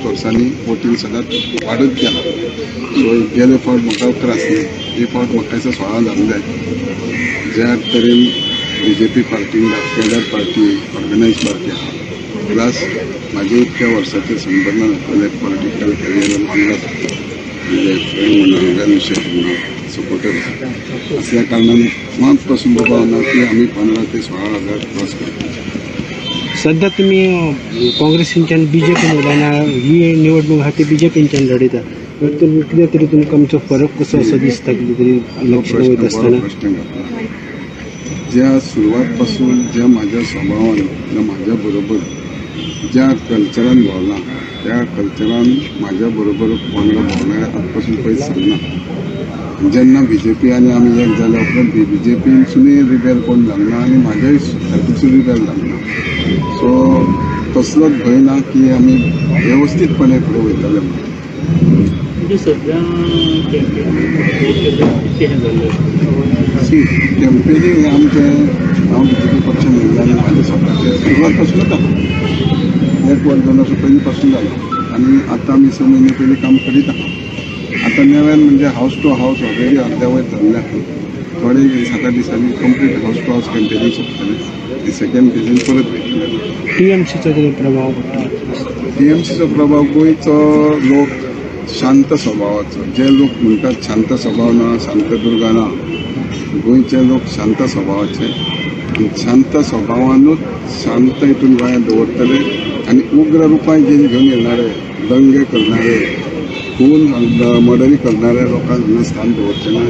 वर्सांनी वोटींग सदांच वाडत गेलां. सो गेले फावट म्हाका त्रास न्ही, हे फावट म्हाका दिसता 16 जावंक जाय. ज्या तरेन BJP पार्टीन केडर पार्टी ऑर्गनायज पार्टी आहा, प्लस म्हाजे इतक्या वर्सांचे संबंधान आसलेले पॉलिटिकल करियर वांगडा म्हणजे फ्रेंड म्हणून वेल विशर म्हणून सपोर्टर असल्या कारणान मात पासून भावना की आम्ही 15 ते 16,000 क्रॉस करतो. सध्या तुम्ही काँग्रेसींच्यान BJP मैदाना ही निवडणूक आहा ती BJPंच्यान लढयता, कितें तरी तुमकां आमचो फरक कसो असो दिसता कितें तरी लक्षण वयता आसतना? प्रश्न घातला. ज्या सुरवात पासून ज्या माझ्या स्वभावान माझ्या बरोबर ज्या कल्चरान भोवला त्या कल्चरान माझ्या बरोबर वांगडा भोवणारे आजपासून पयस सांगना. जेन्ना BJP आनी आमी एक जाल्या उपरांत BJPसूनय रिबेल कोण जावना आनी म्हाज्याय हातूंतसून रिबेल जावना. सो तसलोच भंय ना की आमी वेवस्थीतपणे फुडें वयतले म्हणून. सी कॅम्पेनींग आमचें हांव BJP पक्षान येयला आनी म्हाज्या स्वताचे सुरवात पासूनच आहा. 1 वर्स 2 वर्सां पयलीं पासून जालो आनी आतां आमी 6 म्हयने पयलीं काम करीत आहा. आतां नव्यान म्हणजे हावस टू हावस ऑलरेडी अर्द्यावयर जाल्ले आहा. थोडे 7-8 दिसांनी कंप्लीट हावस टू हावस कॅम्पेनींग सोंपतलें. सेकेंड फेजीन परत वयतले. TMCचो कितें प्रभाव पडटा? TMCचो प्रभाव गोंयचो लोक शांत स्वभावाचो, जे लोक म्हणटात शांत स्वभाव ना, शांतदुर्गा ना, गोंयचे लोक शांत स्वभावाचे आनी शांत स्वभावानूच शांत हितून गोंयांत दवरतले आनी उग्र रुपाय जे घेवन येणारे दंगे करणारे खून मर्डरी करणाऱ्या लोकांक हांगा स्थान दवरचे ना.